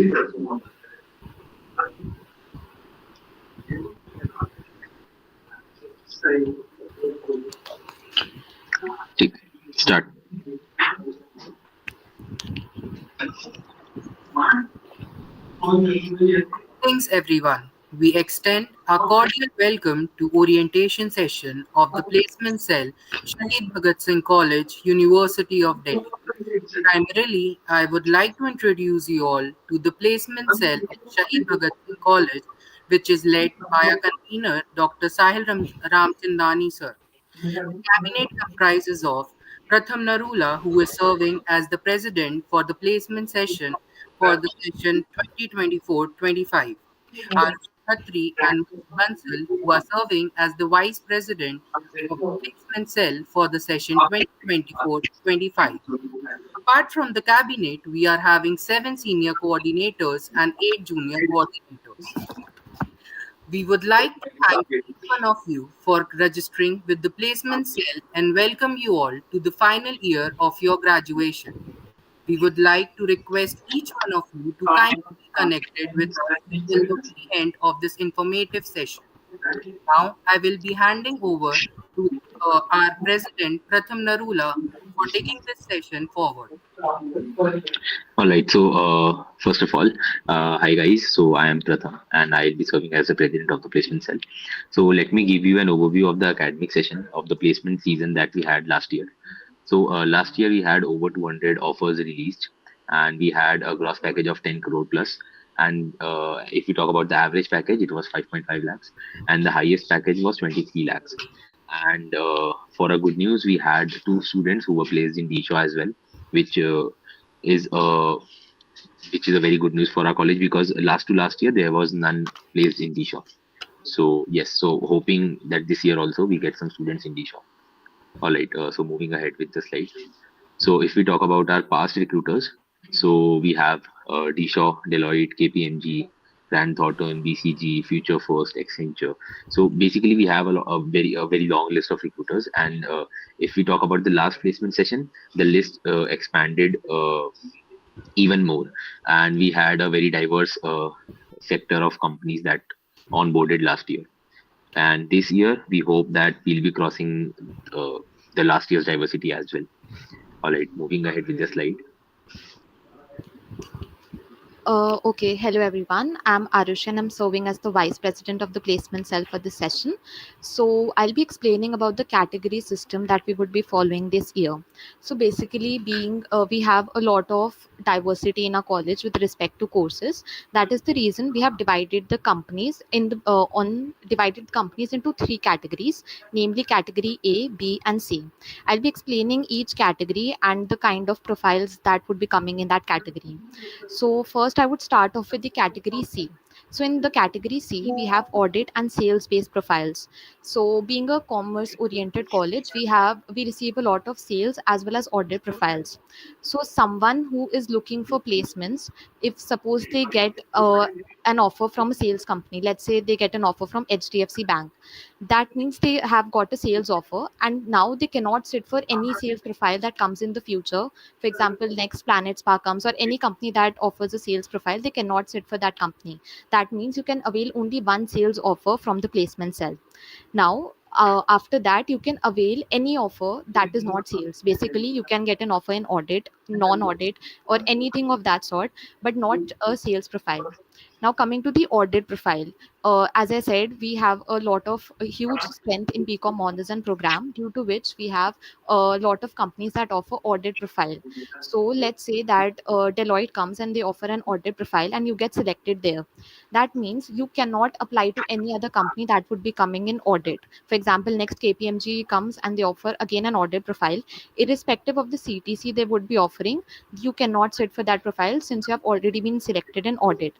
Tick. Start. Greetings, everyone. We extend our cordial welcome to orientation session of the placement cell, Shahid Bhagat Singh College, University of Delhi. Primarily, I would like to introduce you all to the placement cell at Shahid Bhagat Singh College, which is led by our convener, Dr. Sahil Ramchandani, sir. Cabinet comprises of Pratham Narula, who is serving as the president for the placement session for the session 2024-25. Arush Khatri and Bansal, who are serving as the vice president of the placement cell for the session 2024-25. Apart from the cabinet, we are having 7 senior coordinators and 8 junior coordinators. We would like to thank each one of you for registering with the placement cell and welcome you all to the final year of your graduation. We would like to request each one of you to kindly be connected with us until the very end of this informative session. Now, I will be handing over to our President Pratham Narula for taking this session forward. All right. So, first of all, hi guys. So, I am Pratham, and I'll be serving as the president of the placement cell. So, let me give you an overview of the academic session of the placement season that we had last year. So, last year we had over 200 offers released, and we had a gross package of 10 crore plus. And if we talk about the average package, it was 5.5 lakhs, and the highest package was 23 lakhs. And for a good news, we had two students who were placed in DSHO as well, which is which is a very good news for our college because last to last year there was none placed in DSHO. So yes, so hoping that this year also we get some students in DSHO. All right, so moving ahead with the slide. So if we talk about our past recruiters, so we have DSHO, Deloitte, KPMG, Grant Thornton, BCG, Future First, Accenture. So basically, we have a very long list of recruiters. And if we talk about the last placement session, the list expanded even more, and we had a very diverse sector of companies that onboarded last year. And this year, we hope that we'll be crossing the last year's diversity as well. All right, moving ahead with the slide. Okay, hello everyone. I'm Arush and I'm serving as the Vice President of the Placement Cell for this session. So I'll be explaining about the category system that we would be following this year. So basically, being we have a lot of diversity in our college with respect to courses. That is the reason we have divided the companies divided companies into three categories, namely category A, B, and C. I'll be explaining each category and the kind of profiles that would be coming in that category. So first I would start off with the category C. So in the category C, we have audit and sales based profiles. So being a commerce oriented college, we receive a lot of sales as well as audit profiles. So someone who is looking for placements, if suppose they get an offer from a sales company, let's say they get an offer from HDFC Bank, that means they have got a sales offer and now they cannot sit for any sales profile that comes in the future. For example, next Planet Spa comes or any company that offers a sales profile, they cannot sit for that company. That means you can avail only one sales offer from the placement cell. Now, after that, you can avail any offer that is not sales. Basically, you can get an offer in audit, non audit, or anything of that sort, but not a sales profile. Now, coming to the audit profile, as I said, we have a huge strength in BCom honors and program, due to which we have a lot of companies that offer audit profile. So, let's say that Deloitte comes and they offer an audit profile, and you get selected there. That means you cannot apply to any other company that would be coming in audit. For example, next KPMG comes and they offer again an audit profile. Irrespective of the CTC they would be offering, you cannot sit for that profile since you have already been selected in audit.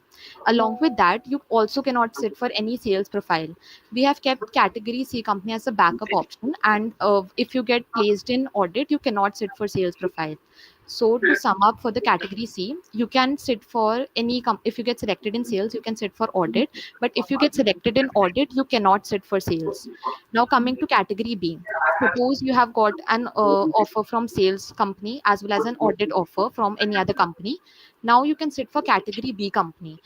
Along with that, you also cannot sit for any sales profile. We have kept category C company as a backup option, and if you get placed in audit, you cannot sit for sales profile. So to sum up for the category C, you can sit for any if you get selected in sales, you can sit for audit. But if you get selected in audit, you cannot sit for sales. Now coming to category B, suppose you have got an offer from sales company as well as an audit offer from any other company. Now you can sit for category B company.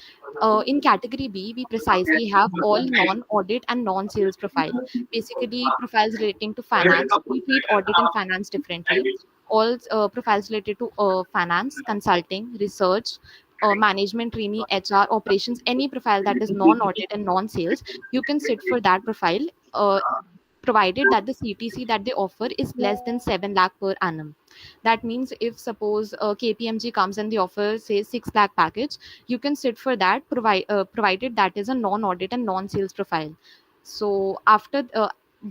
In category B, we precisely have all non-audit and non-sales profile. Basically, profiles relating to finance. We treat audit and finance differently. All profiles related to finance, consulting, research, management, trainee, HR, operations, any profile that is non-audit and non-sales, you can sit for that profile. Provided that the CTC that they offer is less than 7 lakh per annum. That means if suppose KPMG comes and the offer says 6 lakh package, you can sit for that provided that is a non-audit and non-sales profile. So after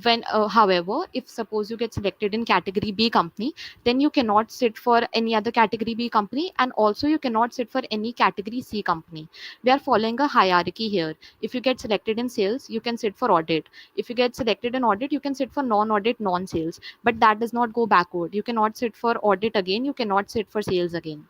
when however, if suppose you get selected in category B company, then you cannot sit for any other category B company, and also you cannot sit for any category C company. We are following a hierarchy here. If you get selected in sales, you can sit for audit. If you get selected in audit, you can sit for non-audit, non-sales, but that does not go backward. You cannot sit for audit again, you cannot sit for sales again.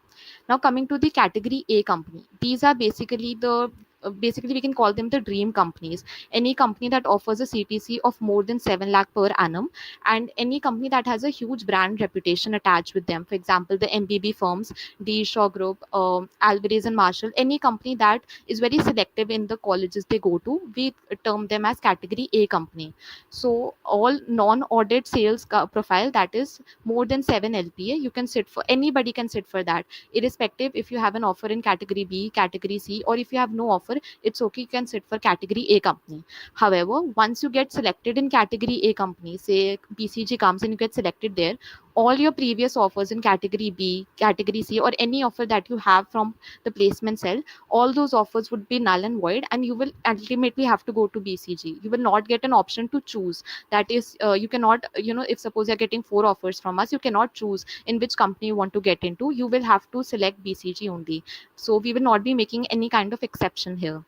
Now coming to the category A company, these are basically the basically we can call them the dream companies. Any company that offers a CTC of more than 7 lakh per annum, and any company that has a huge brand reputation attached with them. For example, the MBB firms, D Shaw Group, Alvarez and Marshall, any company that is very selective in the colleges they go to, we term them as category A company. So all non-audit sales profile that is more than 7 LPA, you can sit for, anybody can sit for that, irrespective if you have an offer in category B, category C, or if you have no offer, it's okay, you can sit for category A company. However, once you get selected in category A company, say BCG comes and you get selected there, all your previous offers in category B, category C, or any offer that you have from the placement cell, all those offers would be null and void, and you will ultimately have to go to BCG. You will not get an option to choose. That is, you cannot, if suppose you're getting 4 offers from us, you cannot choose in which company you want to get into. You will have to select BCG only. So we will not be making any kind of exception here.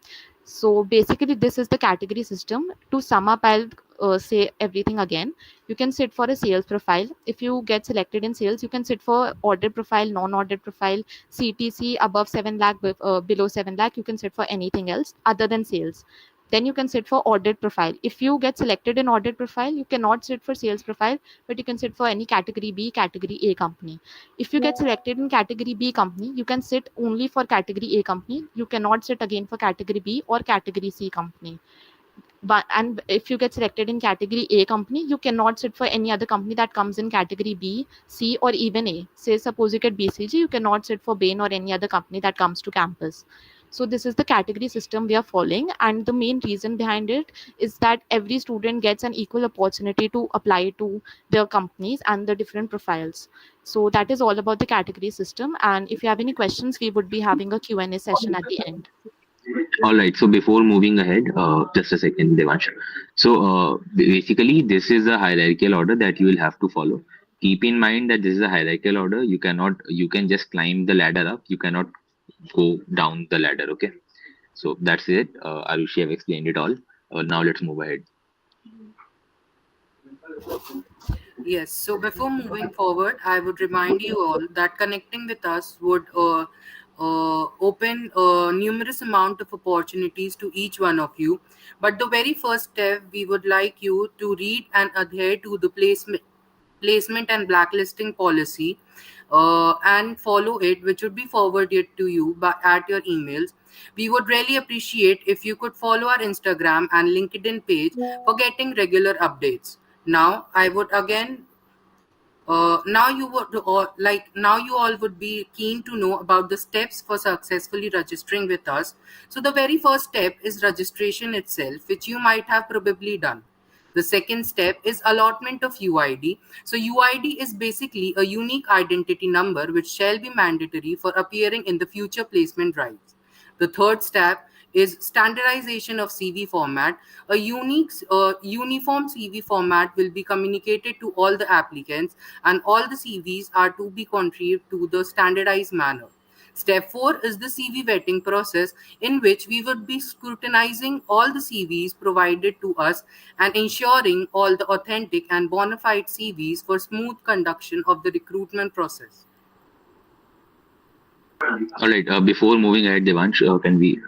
So basically, this is the category system. To sum up, I'll say everything again. You can sit for a sales profile. If you get selected in sales, you can sit for audit profile, non-audit profile, CTC above 7 lakh, below 7 lakh. You can sit for anything else other than sales. Then you can sit for audit profile. If you get selected in audit profile, you cannot sit for sales profile, but you can sit for any category B, category A company. If you get selected in category B company, you can sit only for category A company. You cannot sit again for category B or category C company. But and if you get selected in category A company, you cannot sit for any other company that comes in category B, C, or even A. Say suppose you get BCG, you cannot sit for Bain or any other company that comes to campus. So this is the category system we are following, and the main reason behind it is that every student gets an equal opportunity to apply to their companies and the different profiles. So that is all about the category system, and if you have any questions, we would be having a Q&A session at the end. All right. So before moving ahead, just a second, Devansh. So basically, this is a hierarchical order that you will have to follow. Keep in mind that this is a hierarchical order. You cannot, you can just climb the ladder up. You cannot go down the ladder. Okay. So that's it. Arushi have explained it all. Now let's move ahead. Yes, so before moving forward, I would remind you all that connecting with us would open numerous amount of opportunities to each one of you. But the very first step, we would like you to read and adhere to the placement and blacklisting policy and follow it, which would be forwarded to you at your emails. We would really appreciate if you could follow our Instagram and LinkedIn page for getting regular updates. Now, I would again now you would now you all would be keen to know about the steps for successfully registering with us. So the very first step is registration itself, which you might have probably done. The second step is allotment of UID. So UID is basically a unique identity number which shall be mandatory for appearing in the future placement drives. The third step is standardization of CV format. A unique, uniform CV format will be communicated to all the applicants, and all the CVs are to be contrived to the standardized manner. Step 4 is the CV vetting process, in which we would be scrutinizing all the CVs provided to us and ensuring all the authentic and bona fide CVs for smooth conduction of the recruitment process. All right. Before moving ahead, Devansh, can we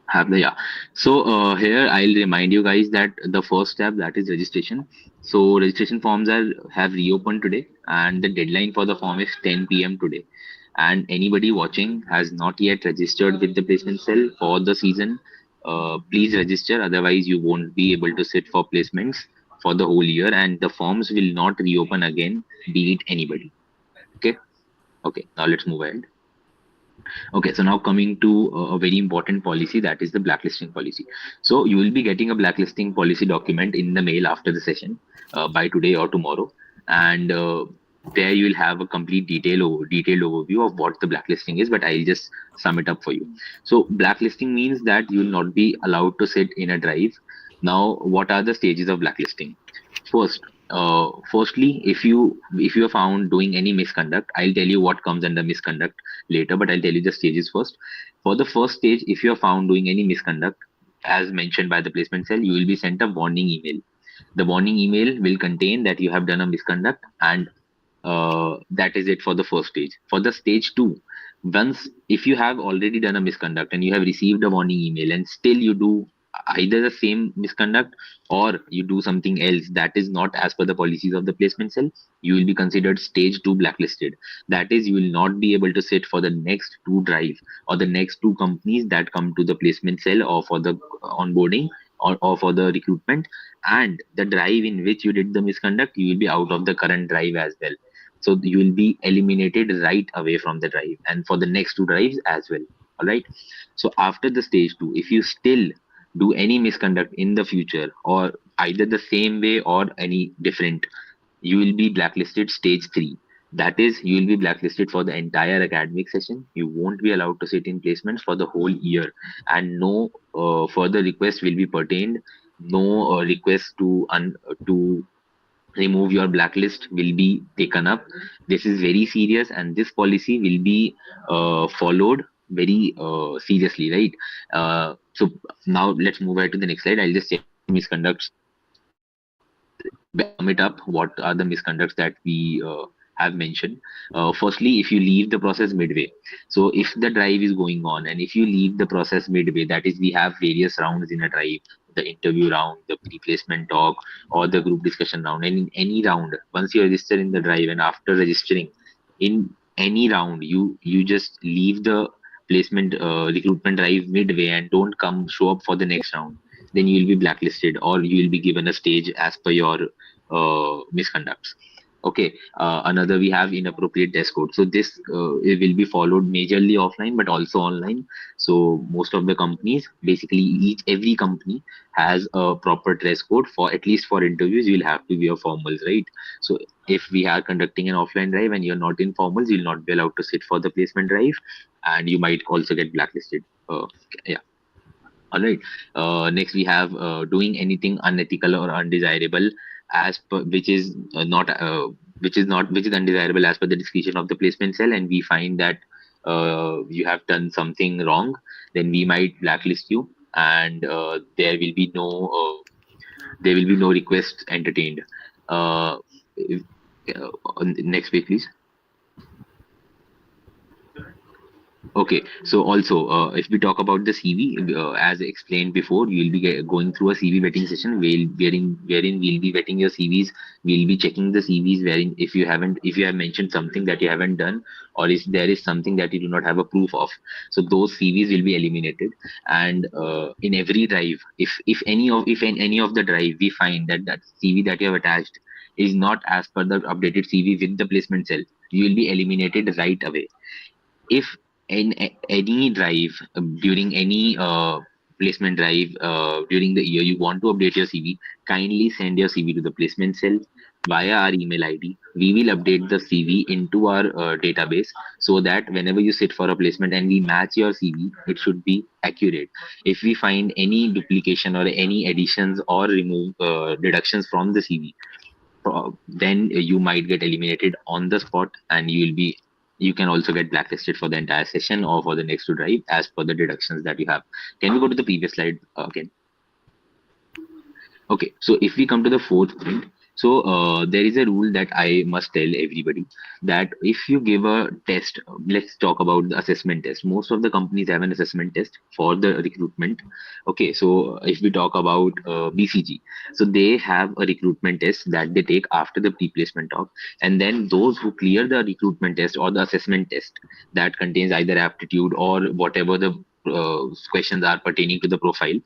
have the, yeah? So here I'll remind you guys that the first step, that is registration. So registration forms are have reopened today, and the deadline for the form is 10 p.m. today. And anybody watching has not yet registered with the placement cell for the season, please register. Otherwise, you won't be able to sit for placements for the whole year, and the forms will not reopen again, be it anybody. Okay. Okay. Now let's move ahead. Okay, so now coming to a very important policy, that is the blacklisting policy. So you will be getting a blacklisting policy document in the mail after the session by today or tomorrow, and there you will have a complete detailed overview of what the blacklisting is. But I'll just sum it up for you. So blacklisting means that you will not be allowed to sit in a drive. Now, what are the stages of blacklisting? First, firstly, if you are found doing any misconduct, I'll tell you what comes under misconduct later, but I'll tell you the stages first. For the first stage, if you are found doing any misconduct, as mentioned by the placement cell, you will be sent a warning email. The warning email will contain that you have done a misconduct, and that is it for the first stage. For the stage two, once if you have already done a misconduct and you have received a warning email and still you do either the same misconduct or you do something else that is not as per the policies of the placement cell, you will be considered stage two blacklisted. That is, you will not be able to sit for the next two drive or the next two companies that come to the placement cell or for the onboarding or for the recruitment, and the drive in which you did the misconduct, you will be out of the current drive as well. So you will be eliminated right away from the drive and for the next two drives as well. All right. So after the stage two, if you still do any misconduct in the future or either the same way or any different, you will be blacklisted stage three. That is, you will be blacklisted for the entire academic session. You won't be allowed to sit in placements for the whole year, and no further request will be pertained. No request to remove your blacklist will be taken up. This is very serious, and this policy will be followed very seriously, right? So now let's move ahead to the next slide. I'll just say misconducts. Sum it up. What are the misconducts that we have mentioned? Firstly, if you leave the process midway. So if the drive is going on and if you leave the process midway, that is, we have various rounds in a drive, the interview round, the pre-placement talk, or the group discussion round. And in any round, once you register in the drive and after registering in any round, you just leave the placement recruitment drive midway and don't come show up for the next round, then you will be blacklisted or you will be given a stage as per your misconducts. Okay. Another, we have inappropriate dress code. So this it will be followed majorly offline but also online. So most of the companies, basically every company has a proper dress code. For at least for interviews, you'll have to wear formals, right? So if we are conducting an offline drive and you're not in formals, you'll not be allowed to sit for the placement drive, and you might also get blacklisted. Yeah. All right. Next, we have doing anything unethical or undesirable, as per which is not which is undesirable as per the discretion of the placement cell, and we find that you have done something wrong, then we might blacklist you, and there will be no requests entertained. Uh, if- Next page, please. Okay, so also, if we talk about the CV, as explained before, you will be going through a CV vetting session wherein we'll be vetting your CVs. We'll be checking the CVs wherein if you have mentioned something that you haven't done, or if there is something that you do not have a proof of, so those CVs will be eliminated. And in every drive, if in any of the drive we find that that CV that you have attached is not as per the updated CV with the placement cell, you will be eliminated right away. If in any drive during any placement drive during the year you want to update your CV, kindly send your CV to the placement cell via our email ID. We will update the CV into our database so that whenever you sit for a placement and we match your CV, it should be accurate. If we find any duplication or any additions or remove deductions from the CV, then you might get eliminated on the spot, and you can also get blacklisted for the entire session or for the next to drive as per the deductions that you have. Can we go to the previous slide again? Okay, so if we come to the fourth point, So there is a rule that I must tell everybody, that if you give a test, let's talk about the assessment test. Most of the companies have an assessment test for the recruitment. Okay, so if we talk about BCG, so they have a recruitment test that they take after the pre-placement talk, and then those who clear the recruitment test or the assessment test that contains either aptitude or whatever the questions are pertaining to the profile,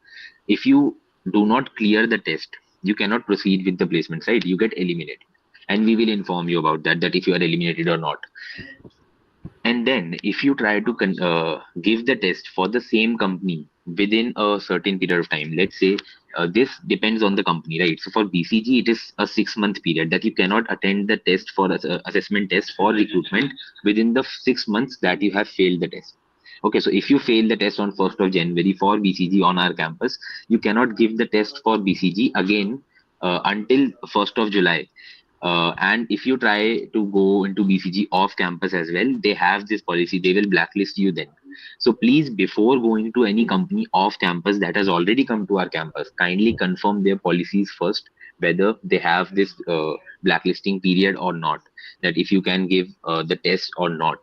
if you do not clear the test, you cannot proceed with the placement, right? You get eliminated, and we will inform you about that if you are eliminated or not. And then if you try to give the test for the same company within a certain period of time, let's say this depends on the company, right? So for BCG it is a 6 month period that you cannot attend the test for assessment test for recruitment within the 6 months that you have failed the test. Okay, so if you fail the test on 1st of January for BCG on our campus, you cannot give the test for BCG again until 1st of July. And if you try to go into BCG off campus as well, they have this policy, they will blacklist you then. So please, before going to any company off campus that has already come to our campus, kindly confirm their policies first, whether they have this blacklisting period or not, that if you can give the test or not.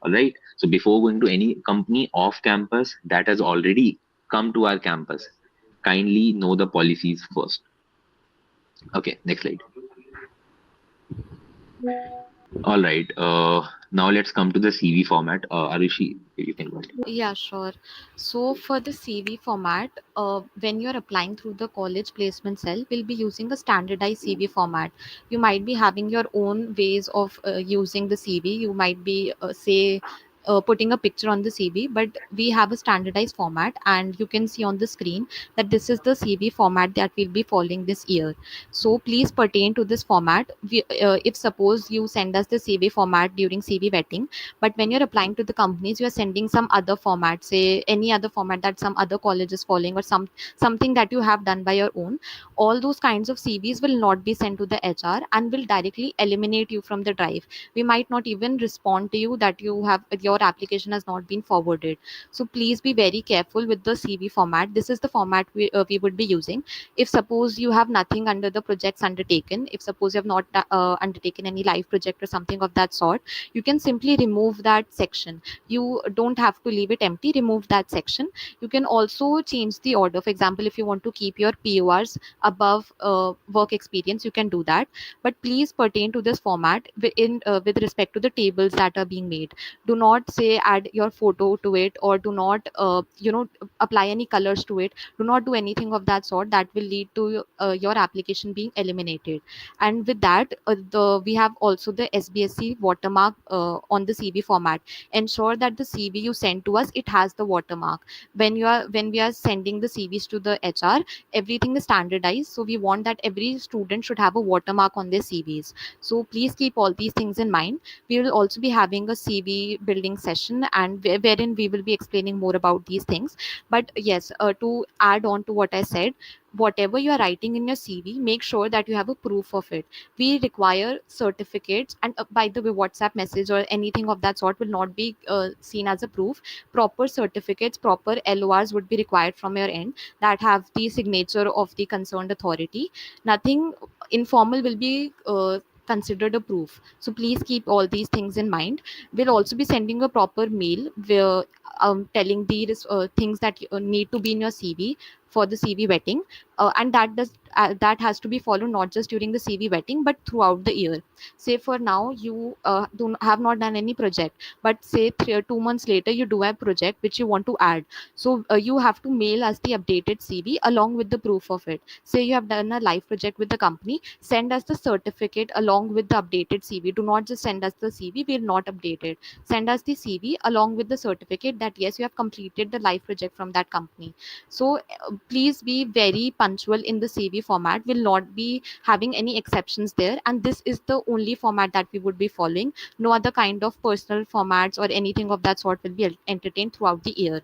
All right. So before going to any company off campus that has already come to our campus, kindly know the policies first. Okay, next slide. All right. Now let's come to the CV format. Arushi, you can go ahead. Yeah, sure. So for the CV format, when you're applying through the college placement cell, we'll be using a standardized CV format. You might be having your own ways of using the CV. You might be, say, putting a picture on the CV, but we have a standardized format, and you can see on the screen that this is the CV format that we'll be following this year. So please pertain to this format. If suppose you send us the CV format during CV vetting, but when you're applying to the companies, you are sending some other format, say any other format that some other college is following, or something that you have done by your own. All those kinds of CVs will not be sent to the HR and will directly eliminate you from the drive. We might not even respond to you that your application has not been forwarded. So please be very careful with the CV format. This is the format we would be using. If suppose you have nothing under the projects undertaken, if suppose you have not undertaken any live project or something of that sort, you can simply remove that section. You don't have to leave it empty. Remove that section. You can also change the order. For example, if you want to keep your PORs above work experience, you can do that. But please pertain to this format with respect to the tables that are being made. Do not say add your photo to it, or do not apply any colors to it. Do not do anything of that sort. That will lead to your application being eliminated. And with that, we have also the SBSC watermark on the CV format. Ensure that the CV you send to us, it has the watermark. When we are sending the CVs to the HR, everything is standardized, so we want that every student should have a watermark on their CVs. So please keep all these things in mind. We will also be having a CV building session, and wherein we will be explaining more about these things. But yes, to add on to what I said, whatever you are writing in your CV, make sure that you have a proof of it. We require certificates, and by the way, WhatsApp message or anything of that sort will not be seen as a proof. Proper certificates, proper LORs would be required from your end, that have the signature of the concerned authority. Nothing informal will be considered a proof. So please keep all these things in mind. We'll also be sending a proper mail where telling the things that need to be in your CV for the CV vetting, and that has to be followed not just during the CV vetting but throughout the year. Say for now you have not done any project, but say 2 months later you do a project which you want to add. So you have to mail us the updated CV along with the proof of it. Say you have done a live project with the company, send us the certificate along with the updated CV. Do not just send us the CV, we will not update it. Send us the CV along with the certificate that yes, you have completed the live project from that company. So please be very punctual in the CV format. Will not be having any exceptions there, and this is the only format that we would be following. No other kind of personal formats or anything of that sort will be entertained throughout the year.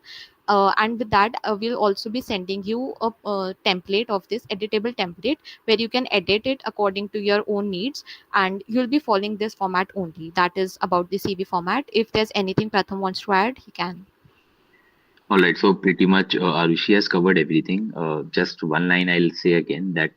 And with that, we'll also be sending you a template of this editable template where you can edit it according to your own needs, and you'll be following this format only. That is about the CV format. If there's anything Pratham wants to add, he can. All right, so pretty much Arushi has covered everything. Just one line I'll say again, that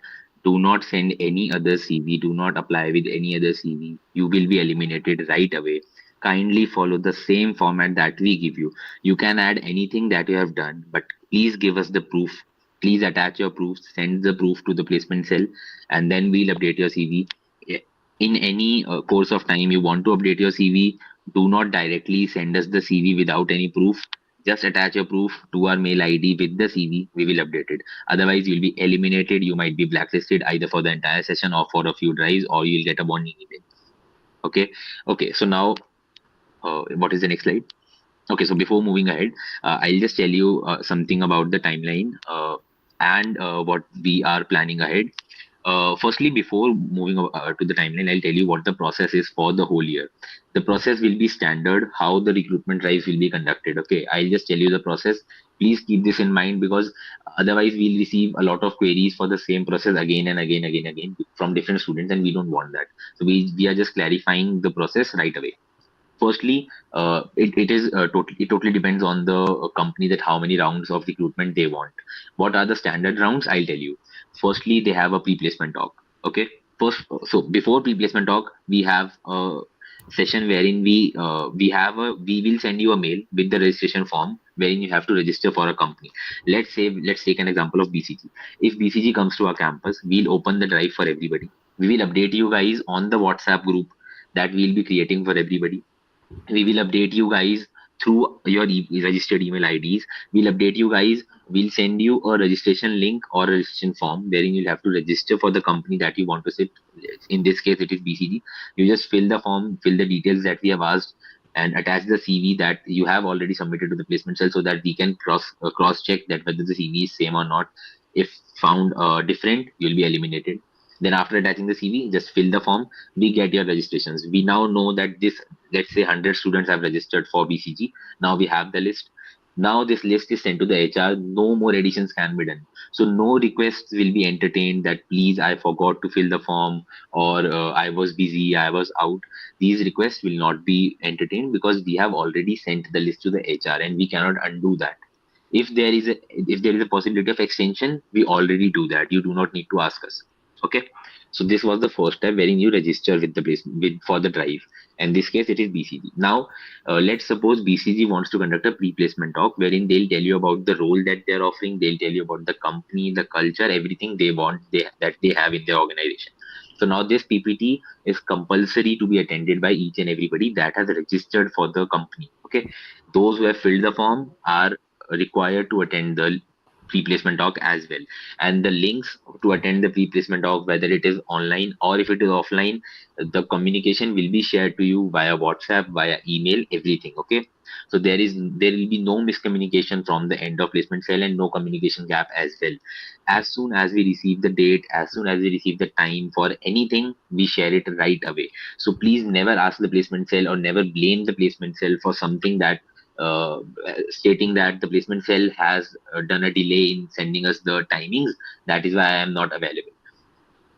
Do not send any other CV. Do not apply with any other CV. You will be eliminated right away. Kindly follow the same format that we give you. You can add anything that you have done, but please give us the proof. Please attach your proof, send the proof to the placement cell, and then we'll update your CV. In any course of time you want to update your CV, do not directly send us the CV without any proof. Just attach your proof to our mail ID with the CV. We will update it. Otherwise, you'll be eliminated. You might be blacklisted either for the entire session or for a few drives, or you'll get a warning email. Okay. Okay. So now, what is the next slide? Okay, so before moving ahead, I'll just tell you something about the timeline and what we are planning ahead. Firstly, before moving to the timeline, I'll tell you what the process is for the whole year. The process will be standard, how the recruitment drives will be conducted. Okay, I'll just tell you the process. Please keep this in mind because otherwise we'll receive a lot of queries for the same process again and again from different students, and we don't want that. So we are just clarifying the process right away. Firstly, it totally depends on the company that how many rounds of recruitment they want. What are the standard rounds? I'll tell you. Firstly, they have a pre-placement talk. Okay. First, so before pre-placement talk, we have a session wherein we will send you a mail with the registration form wherein you have to register for a company. Let's take an example of BCG. If BCG comes to our campus, we'll open the drive for everybody. We will update you guys on the WhatsApp group that we'll be creating for everybody. We will update you guys through your registered email IDs. We'll update you guys. We'll send you a registration link or a registration form wherein you'll have to register for the company that you want to sit. In this case, it is BCG. You just fill the form, fill the details that we have asked, and attach the CV that you have already submitted to the placement cell so that we can cross check that whether the CV is same or not. If found different, you'll be eliminated. Then after attaching the CV, just fill the form. We get your registrations. We now know that this, let's say 100 students have registered for BCG. Now we have the list. Now this list is sent to the HR. No more additions can be done. So no requests will be entertained that please I forgot to fill the form, or I was busy, I was out. These requests will not be entertained because we have already sent the list to the HR and we cannot undo that. If there is a possibility of extension, we already do that. You do not need to ask us. Okay. So this was the first step wherein you register with the place with for the drive. In this case, it is BCG. Now, let's suppose BCG wants to conduct a pre-placement talk wherein they'll tell you about the role that they're offering. They'll tell you about the company, the culture, everything they want that they have in their organization. So now this PPT is compulsory to be attended by each and everybody that has registered for the company. Okay, those who have filled the form are required to attend the pre-placement talk as well, and the links to attend the pre-placement talk, whether it is online or if it is offline, the communication will be shared to you via WhatsApp, via email, everything. Okay, so there will be no miscommunication from the end of placement cell and no communication gap as well. As soon as we receive the date, as soon as we receive the time for anything, we share it right away. So please never ask the placement cell or never blame the placement cell for something that uh, stating that the placement cell has done a delay in sending us the timings. That is why I am not available.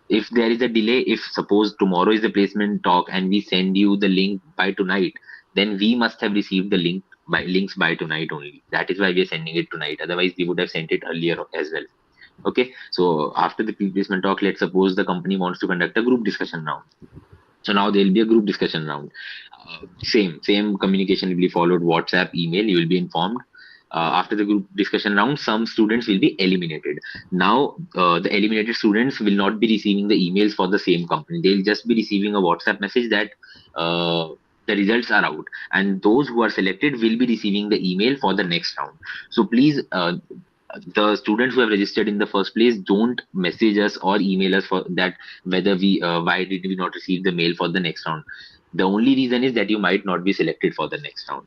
If there is a delay, if suppose tomorrow is the placement talk and we send you the link by tonight, then we must have received the links by tonight only. That is why we are sending it tonight. Otherwise, we would have sent it earlier as well. Okay. So after the pre-placement talk, let's suppose the company wants to conduct a group discussion round. So now there will be a group discussion round. Same communication will be followed. WhatsApp, email. You will be informed. After the group discussion round, some students will be eliminated. Now, the eliminated students will not be receiving the emails for the same company. They'll just be receiving a WhatsApp message that uh, the results are out, and those who are selected will be receiving the email for the next round. So please, the students who have registered in the first place, don't message us or email us for that whether we why did we not receive the mail for the next round. The only reason is that you might not be selected for the next round.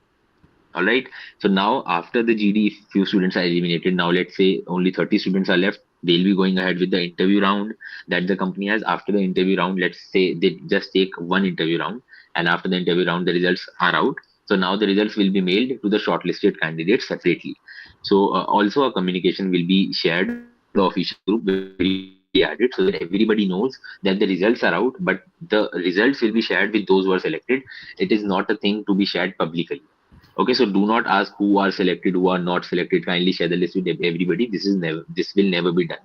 All right. So now after the GD, if few students are eliminated, now let's say only 30 students are left. They'll be going ahead with the interview round that the company has. After the interview round, let's say they just take one interview round, and after the interview round, the results are out. So now the results will be mailed to the shortlisted candidates separately. So also a communication will be shared on the official group where everybody will be added so that everybody knows that the results are out, but the results will be shared with those who are selected. It is not a thing to be shared publicly. Okay, so do not ask who are selected, who are not selected. Kindly share the list with everybody. This will never be done.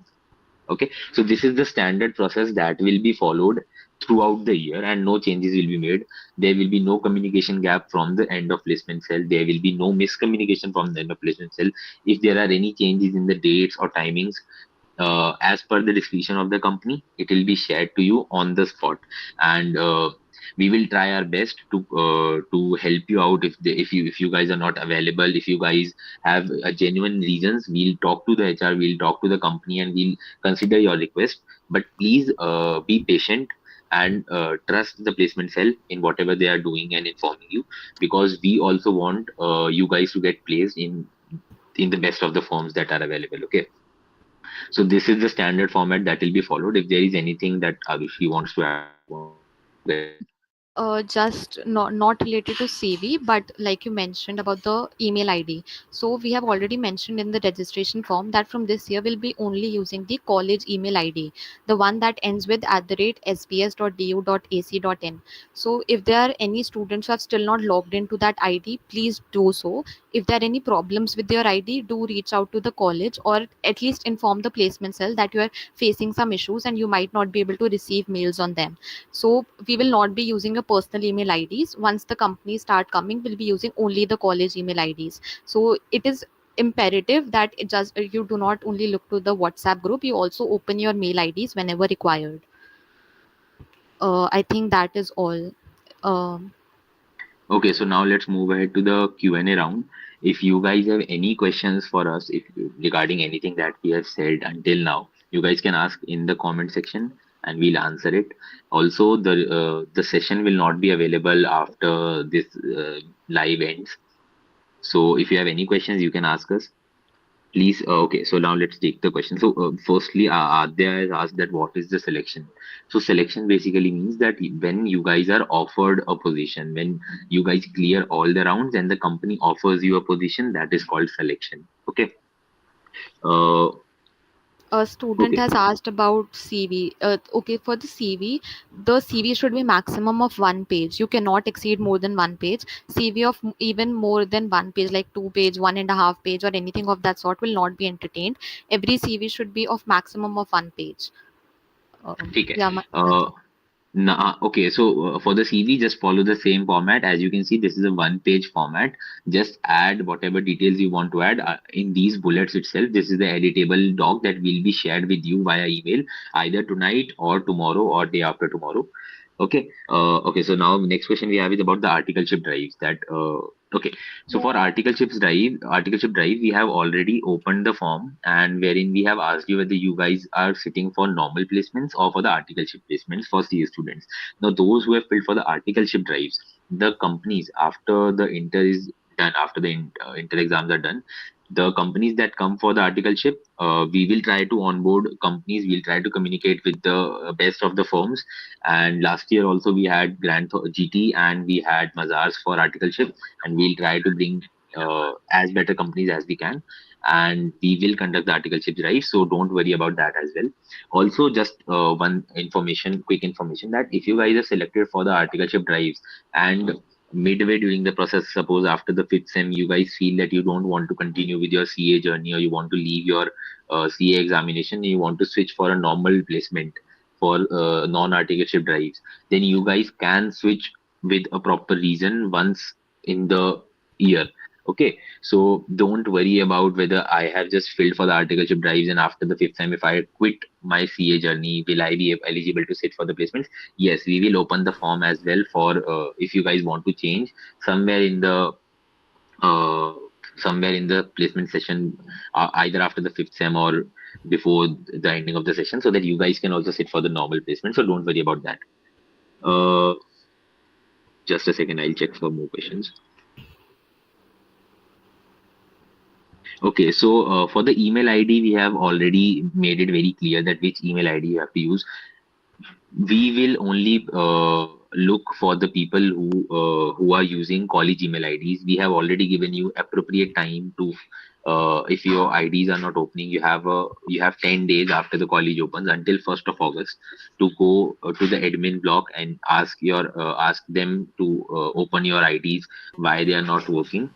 Okay, so this is the standard process that will be followed throughout the year, and no changes will be made. There will be no communication gap from the end of placement cell. There will be no miscommunication from the end of placement cell. If there are any changes in the dates or timings, as per the discretion of the company, it will be shared to you on the spot, and we will try our best to help you out if you guys are not available. If you guys have genuine reasons, we'll talk to the HR, we'll talk to the company, and we'll consider your request. But please be patient and trust the placement cell in whatever they are doing and informing you, because we also want you guys to get placed in the best of the forms that are available. Okay, so this is the standard format that will be followed. If there is anything that Arushi wants to add or you want to add, you can go ahead. Just not related to CV, but like you mentioned about the email ID. So we have already mentioned in the registration form that from this year we'll be only using the college email ID, the one that ends with @sbs.du.ac.in. So if there are any students who have still not logged into that ID, please do so. If there are any problems with your ID, do reach out to the college, or at least inform the placement cell that you are facing some issues and you might not be able to receive mails on them. So we will not be using your personal email IDs. Once the companies start coming, we'll be using only the college email IDs. So it is imperative that it just you do not only look to the WhatsApp group, you also open your mail IDs whenever required. I think that is all. Um, Okay, so now let's move ahead to the Q&A round. If you guys have any questions for us if regarding anything that we have said until now, you guys can ask in the comment section and we'll answer it. Also, the session will not be available after this live ends. So if you have any questions, you can ask us. Please, okay, so now let's take the question. So, firstly, Adya has asked that what is the selection? So, selection basically means that when you guys are offered a position, when you guys clear all the rounds and the company offers you a position, that is called selection. Okay. Uh, a student okay. has asked about CV. Okay, for the CV, the CV should be maximum of one page. You cannot exceed more than one page. CV of even more than one page, like two page, 1.5 page, or anything of that sort, will not be entertained. Every CV should be of maximum of one page. ठीक है. Yeah, that's all. Okay, so for the CV, just follow the same format. As you can see, this is a one-page format. Just add whatever details you want to add in these bullets itself. This is the editable doc that will be shared with you via email either tonight or tomorrow or day after tomorrow. Okay. Okay. So now next question we have is about the articleship drives. Okay. So for articleship drive, we have already opened the form and wherein we have asked you whether you guys are sitting for normal placements or for the articleship placements for CA students. Now those who have filled for the articleship drives, the companies after the inter is done, after the inter exams are done, the companies that come for the articleship, we will try to onboard companies. We'll try to communicate with the best of the firms. And last year also we had GT and we had Mazars for articleship, and we'll try to bring as better companies as we can, and we will conduct the articleship drive, so don't worry about that as well. Also, just one information, quick information, that if you guys are selected for the articleship drives and midway during the process, suppose after the fifth sem you guys feel that you don't want to continue with your CA journey, or you want to leave your CA examination, you want to switch for a normal placement for non-articleship drives, then you guys can switch with a proper reason once in the year. Okay, so don't worry about whether I have just filled for the articleship drives and after the fifth time if I quit my CA journey, will I be eligible to sit for the placements? Yes, we will open the form as well for if you guys want to change somewhere in the uh, somewhere in the placement session, either after the fifth sem or before the ending of the session, so that you guys can also sit for the normal placement. So don't worry about that. Uh, just a second, I'll check for more questions. Okay, so for the email ID, we have already made it very clear that which email ID you have to use. We will only look for the people who are using college email IDs. We have already given you appropriate time to if your IDs are not opening, you have 10 days after the college opens until 1st of August to go to the admin block and ask them to open your IDs why they are not working.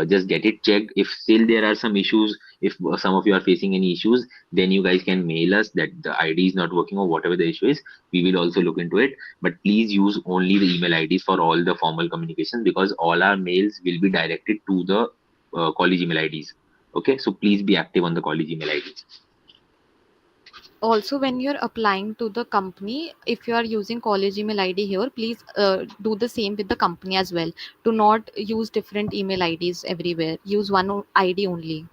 Just get it checked. If still there are some issues, if some of you are facing any issues, then you guys can mail us that the ID is not working or whatever the issue is. We will also look into it. But please use only the email IDs for all the formal communications, because all our mails will be directed to the college email IDs. Okay, so please be active on the college email IDs. Also, when you're applying to the company, if you are using college email ID here, please do the same with the company as well. Do not use different email IDs everywhere. Use one ID only.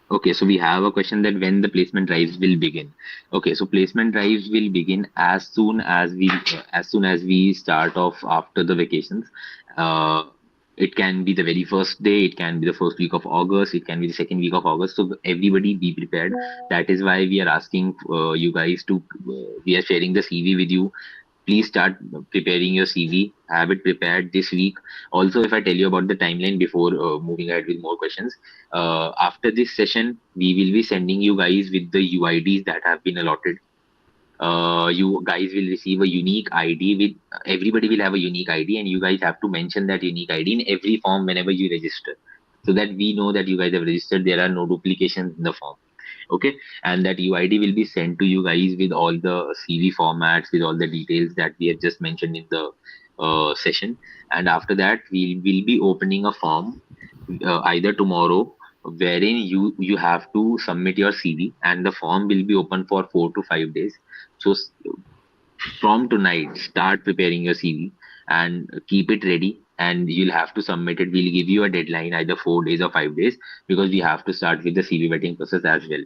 Okay, so we have a question that when the placement drives will begin. Okay, so placement drives will begin as soon as we start off after the vacations. Uh, it can be the very first day, it can be the first week of August, it can be the second week of August. So everybody be prepared. That is why we are asking you guys to. We are sharing the CV with you. Please start preparing your CV. Have it prepared this week. Also, if I tell you about the timeline before moving ahead with more questions, after this session, we will be sending you guys with the UIDs that have been allotted. You guys will receive a unique ID. With everybody will have a unique ID, and you guys have to mention that unique ID in every form whenever you register, so that we know that you guys have registered. There are no duplications in the form. Okay, and that UID will be sent to you guys with all the CV formats, with all the details that we have just mentioned in the session. And after that, we will be opening a form either tomorrow, wherein you have to submit your CV, and the form will be open for 4 to 5 days. So from tonight, start preparing your CV and keep it ready. And you'll have to submit it. We'll give you a deadline, either 4 days or 5 days, because we have to start with the CV vetting process as well.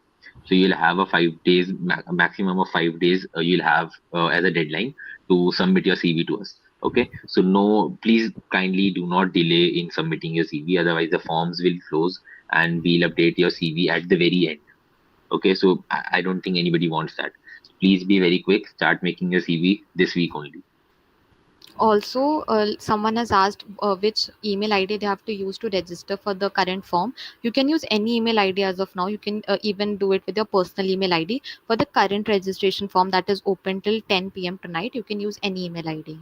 So you'll have a 5 days, maximum of 5 days. You'll have as a deadline to submit your CV to us. Okay. So no, please kindly do not delay in submitting your CV. Otherwise, the forms will close and we'll update your CV at the very end. Okay, so I don't think anybody wants that. So please be very quick. Start making your CV this week only. Also, someone has asked which email ID they have to use to register for the current form. You can use any email ID as of now. You can even do it with your personal email ID. For the current registration form that is open till 10 p.m. tonight, you can use any email ID.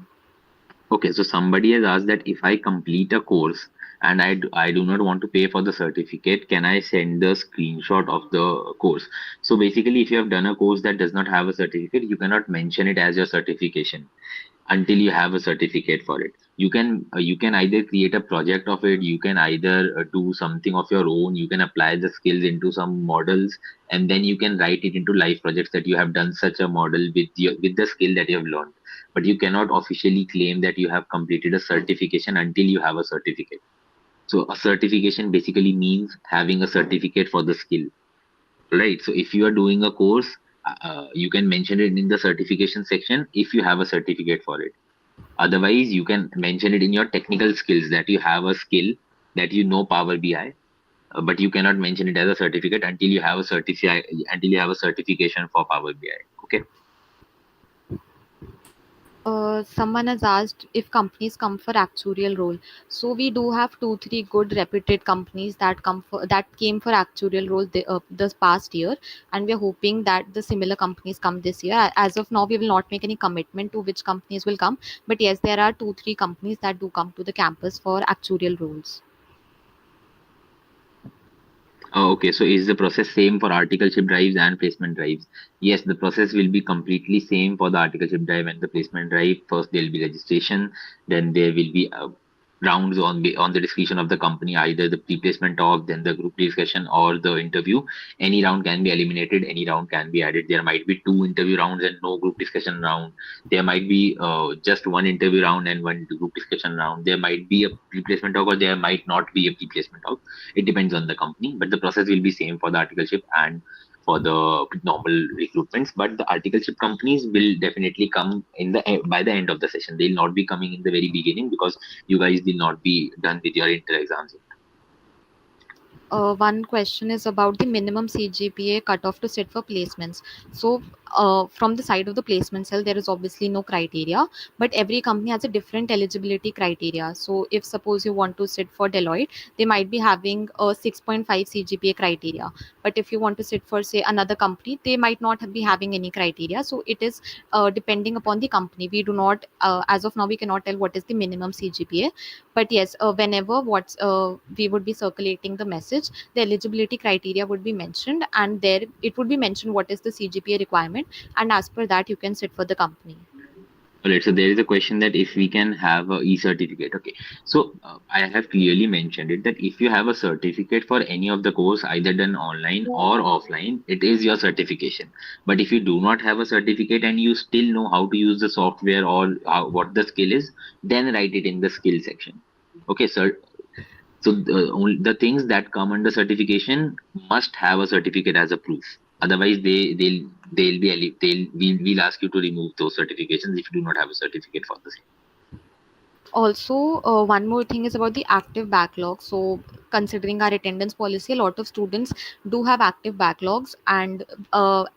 Okay, so somebody has asked that if I complete a course and I do not want to pay for the certificate, can I send the screenshot of the course? So basically, if you have done a course that does not have a certificate, you cannot mention it as your certification until you have a certificate for it. You can either create a project of it, you can either do something of your own, you can apply the skills into some models, and then you can write it into live projects that you have done such a model with the skill that you have learned. But you cannot officially claim that you have completed a certification until you have a certificate. So a certification basically means having a certificate for the skill, right? So if you are doing a course, you can mention it in the certification section if you have a certificate for it. Otherwise, you can mention it in your technical skills, that you have a skill, that you know Power BI, but you cannot mention it as a certificate until you have a certification for Power BI. Okay. Someone has asked if companies come for actuarial role. So we do have two, three good reputed companies that came for actuarial role this past year, and we are hoping that the similar companies come this year. As of now, we will not make any commitment to which companies will come, but yes, there are two, three companies that do come to the campus for actuarial roles. Oh, okay, so is the process same for articleship drives and placement drives? Yes, the process will be completely same for the articleship drive and the placement drive. First, there will be registration, then there will be rounds on the discussion of the company, either the pre-placement talk, then the group discussion, or the interview. Any round can be eliminated, any round can be added. There might be two interview rounds and no group discussion round. There might be just one interview round and one group discussion round. There might be a pre-placement talk, or there might not be a pre-placement talk. It depends on the company, but the process will be same for the articleship and for the normal recruitments. But the articleship companies will definitely come in the by the end of the session. They'll not be coming in the very beginning, because you guys will not be done with your inter exams yet. One question is about the minimum CGPA cutoff to sit for placements. So from the side of the placement cell, there is obviously no criteria, but every company has a different eligibility criteria. So if suppose you want to sit for Deloitte, they might be having a 6.5 CGPA criteria, but if you want to sit for say another company, they might not be having any criteria. So it is depending upon the company. We do not as of now we cannot tell what is the minimum CGPA, but yes, whenever what's we would be circulating the message, the eligibility criteria would be mentioned, and there it would be mentioned what is the CGPA requirement, and as per that you can sit for the company. All right, so there is a question that if we can have a e-certificate. Okay, so I have clearly mentioned it that if you have a certificate for any of the course, either done online or offline, it is your certification. But if you do not have a certificate and you still know how to use the software or what the skill is, then write it in the skill section. Okay, sir. So the things that come under certification must have a certificate as a proof. Otherwise, we'll ask you to remove those certifications if you do not have a certificate for the same. Also, one more thing is about the active backlog. So considering our attendance policy, a lot of students do have active backlogs, and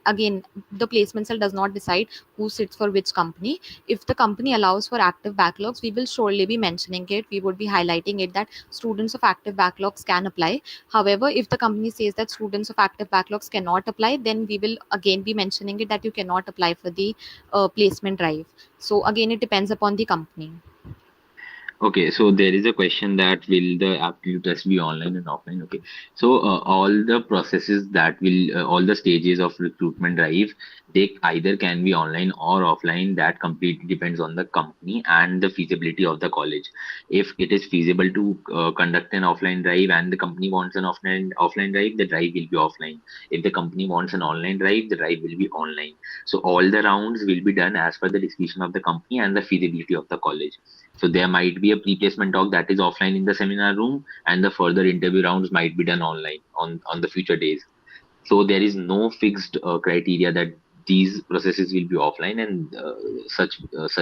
again, the placement cell does not decide who sits for which company. If the company allows for active backlogs, we will surely be mentioning it. We would be highlighting it that students of active backlogs can apply. However, if the company says that students of active backlogs cannot apply, then we will again be mentioning it that you cannot apply for the placement drive. So again, it depends upon the company. Okay, so there is a question that will the aptitude test be online and offline? Okay, so all the processes that will all the stages of recruitment drive, they either can be online or offline. That completely depends on the company and the feasibility of the college. If it is feasible to conduct an offline drive and the company wants an offline drive, the drive will be offline. If the company wants an online drive, the drive will be online. So all the rounds will be done as per the discretion of the company and the feasibility of the college. So there might be a pre-placement talk that is offline in the seminar room, and the further interview rounds might be done online on the future days. So there is no fixed criteria that these processes will be offline and such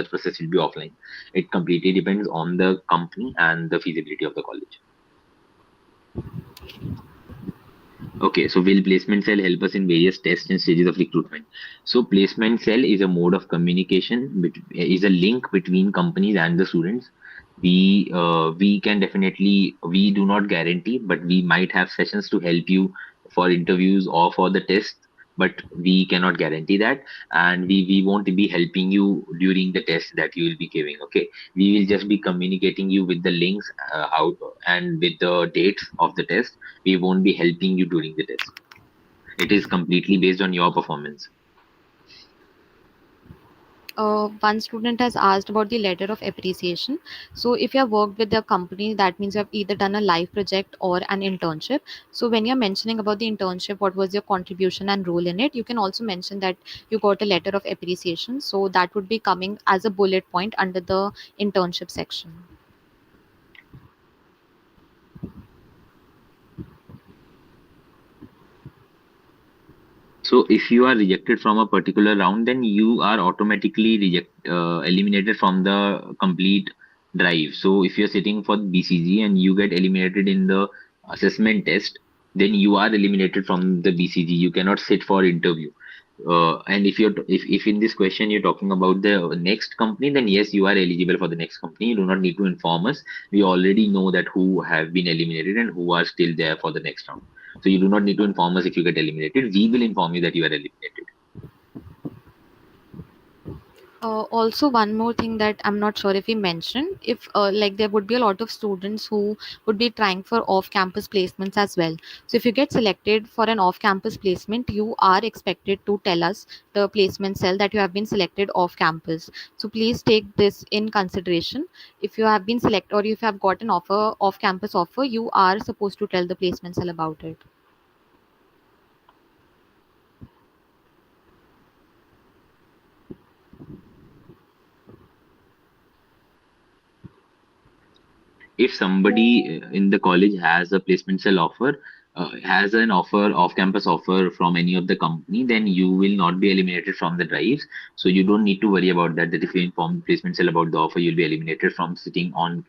process will be offline. It completely depends on the company and the feasibility of the college. Okay, so will placement cell help us in various tests and stages of recruitment? So placement cell is a mode of communication, is a link between companies and the students. We can definitely, we do not guarantee, but we might have sessions to help you for interviews or for the test, but we cannot guarantee that, and we won't be helping you during the test that you will be giving. Okay, we will just be communicating you with the links how and with the dates of the test. We won't be helping you during the test. It is completely based on your performance. One student has asked about the letter of appreciation. So if you have worked with the company, that means you have either done a live project or an internship. So when you're mentioning about the internship, what was your contribution and role in it, you can also mention that you got a letter of appreciation. So that would be coming as a bullet point under the internship section. So if you are rejected from a particular round, then you are automatically eliminated from the complete drive. So if you're sitting for BCG and you get eliminated in the assessment test, then you are eliminated from the BCG. You cannot sit for interview. And if in this question you're talking about the next company, then yes, you are eligible for the next company. You do not need to inform us. We already know that who have been eliminated and who are still there for the next round. So you do not need to inform us if you get eliminated. We will inform you that you are eliminated. Also, one more thing that I'm not sure if we mentioned, if like there would be a lot of students who would be trying for off-campus placements as well. So if you get selected for an off-campus placement, you are expected to tell us, the placement cell, that you have been selected off-campus. So please take this in consideration. If you have been selected or if you have got an offer, off-campus offer, you are supposed to tell the placement cell about it. If somebody in the college has a placement cell offer, has an offer, off-campus offer from any of the company, then you will not be eliminated from the drives. So you don't need to worry about that. That if you inform placement cell about the offer, you'll be eliminated from sitting on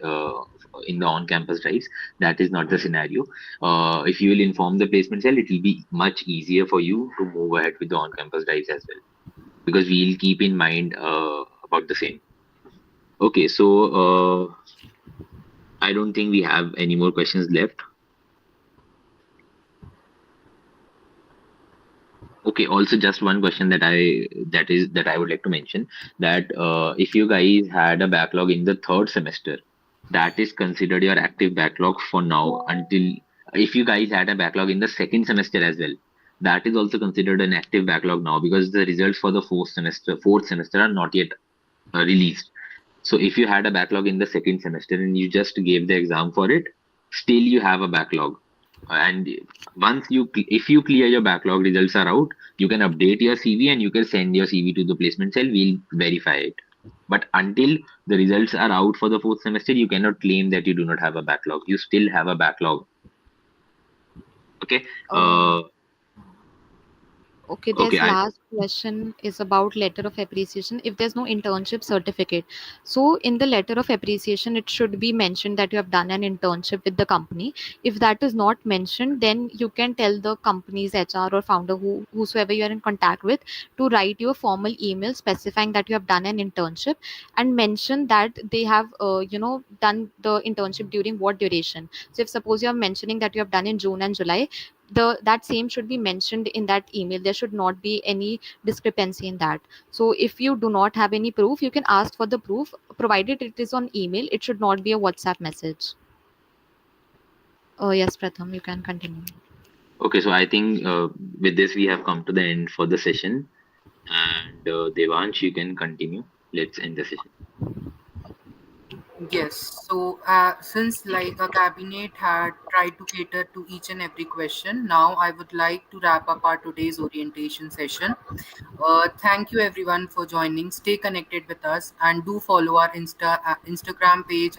in the on-campus drives. That is not the scenario. If you will inform the placement cell, it will be much easier for you to move ahead with the on-campus drives as well. because we'll keep in mind about the same. Okay, so I don't think we have any more questions left. Okay, also just one question that I would like to mention, that if you guys had a backlog in the third semester, that is considered your active backlog for now until, if you guys had a backlog in the second semester as well, that is also considered an active backlog now, because the results for the fourth semester are not yet released. So if you had a backlog in the second semester and you just gave the exam for it, still you have a backlog. And if you clear your backlog, results are out, you can update your CV and you can send your CV to the placement cell. We'll verify it. But until the results are out for the fourth semester, you cannot claim that you do not have a backlog. You still have a backlog. Okay. Uh, Okay, Okay. there's last question is about letter of appreciation. If there's no internship certificate, so in the letter of appreciation, it should be mentioned that you have done an internship with the company. If that is not mentioned, then you can tell the company's HR or founder, whosoever you are in contact with, to write you a formal email specifying that you have done an internship, and mention that they have, done the internship during what duration. So if suppose you are mentioning that you have done in June and July, that same should be mentioned in that email. There should not be any discrepancy in that. So if you do not have any proof, you can ask for the proof, provided it is on email. It should not be a WhatsApp message. Oh yes, Pratham, you can continue. Okay, so I think with this we have come to the end for the session, and Devansh, you can continue. Let's end the session. Yes, so since like a cabinet had tried to cater to each and every question, now I would like to wrap up our today's orientation session. Thank you everyone for joining. Stay connected with us and do follow our Instagram page